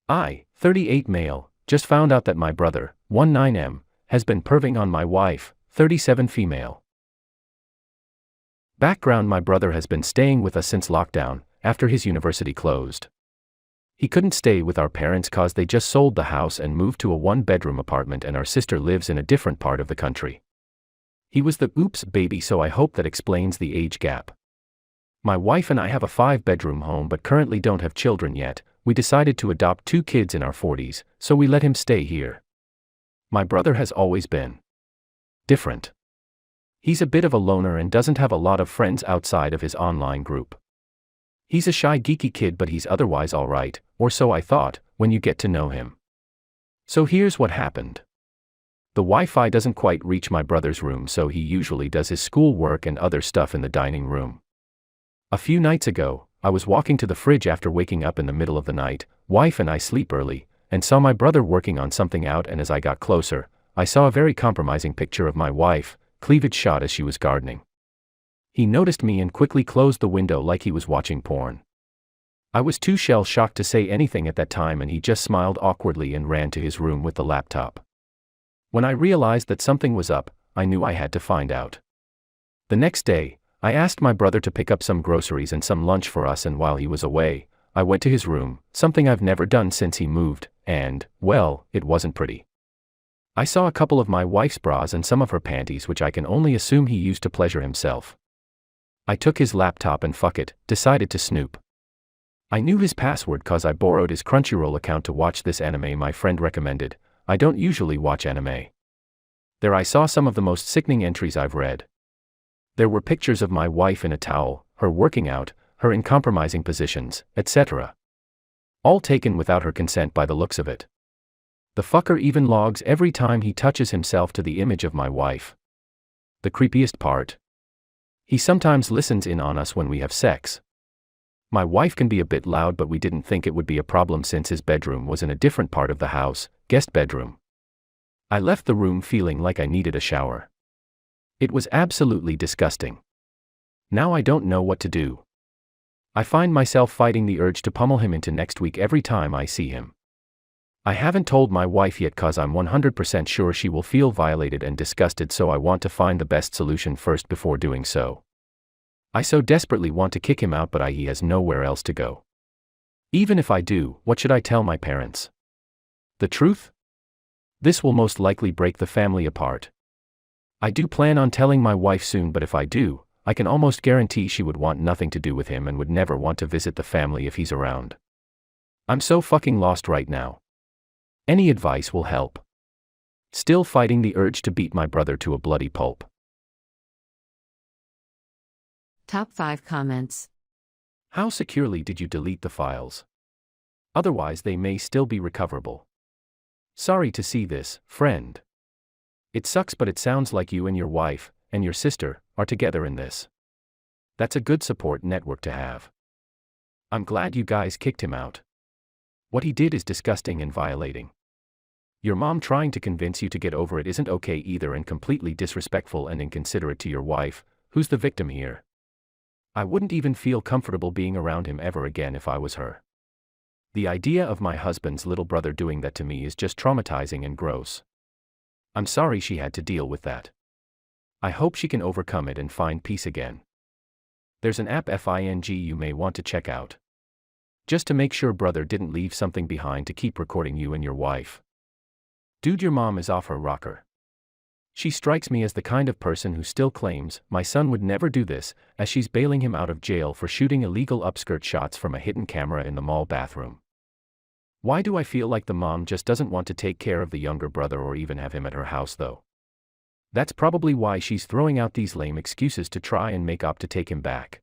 I, 38 male, just found out that my brother, 19M, has been perving on my wife, 37 female. Background: my brother has been staying with us since lockdown, after his university closed. He couldn't stay with our parents cause they just sold the house and moved to a one-bedroom apartment, and our sister lives in a different part of the country. He was the oops baby, so I hope that explains the age gap. My wife and I have a 5-bedroom home but currently don't have children yet. We decided to adopt 2 kids in our 40s, so we let him stay here. My brother has always been different. He's a bit of a loner and doesn't have a lot of friends outside of his online group. He's a shy, geeky kid, but he's otherwise alright, or so I thought, when you get to know him. So here's what happened. The Wi-Fi doesn't quite reach my brother's room, so he usually does his school work and other stuff in the dining room. A few nights ago, I was walking to the fridge after waking up in the middle of the night. Wife and I sleep early, and saw my brother working on something out, and as I got closer, I saw a very compromising picture of my wife, cleavage shot as she was gardening. He noticed me and quickly closed the window like he was watching porn. I was too shell-shocked to say anything at that time, and he just smiled awkwardly and ran to his room with the laptop. When I realized that something was up, I knew I had to find out. The next day, I asked my brother to pick up some groceries and some lunch for us, and while he was away, I went to his room, something I've never done since he moved, and, well, it wasn't pretty. I saw a couple of my wife's bras and some of her panties, which I can only assume he used to pleasure himself. I took his laptop and decided to snoop. I knew his password cause I borrowed his Crunchyroll account to watch this anime my friend recommended. I don't usually watch anime. There I saw some of the most sickening entries I've read. There were pictures of my wife in a towel, her working out, her in compromising positions, etc. All taken without her consent by the looks of it. The fucker even logs every time he touches himself to the image of my wife. The creepiest part? He sometimes listens in on us when we have sex. My wife can be a bit loud, but we didn't think it would be a problem since his bedroom was in a different part of the house, guest bedroom. I left the room feeling like I needed a shower. It was absolutely disgusting. Now I don't know what to do. I find myself fighting the urge to pummel him into next week every time I see him. I haven't told my wife yet cause I'm 100% sure she will feel violated and disgusted, so I want to find the best solution first before doing so. I so desperately want to kick him out, but he has nowhere else to go. Even if I do, what should I tell my parents? The truth? This will most likely break the family apart. I do plan on telling my wife soon, but if I do, I can almost guarantee she would want nothing to do with him and would never want to visit the family if he's around. I'm so fucking lost right now. Any advice will help. Still fighting the urge to beat my brother to a bloody pulp. Top 5 comments. How securely did you delete the files? Otherwise they may still be recoverable. Sorry to see this, friend. It sucks, but it sounds like you and your wife, and your sister, are together in this. That's a good support network to have. I'm glad you guys kicked him out. What he did is disgusting and violating. Your mom trying to convince you to get over it isn't okay either, and completely disrespectful and inconsiderate to your wife, who's the victim here. I wouldn't even feel comfortable being around him ever again if I was her. The idea of my husband's little brother doing that to me is just traumatizing and gross. I'm sorry she had to deal with that. I hope she can overcome it and find peace again. There's an app Fing you may want to check out. Just to make sure brother didn't leave something behind to keep recording you and your wife. Dude, your mom is off her rocker. She strikes me as the kind of person who still claims, my son would never do this, as she's bailing him out of jail for shooting illegal upskirt shots from a hidden camera in the mall bathroom. Why do I feel like the mom just doesn't want to take care of the younger brother or even have him at her house though? That's probably why she's throwing out these lame excuses to try and make up to take him back.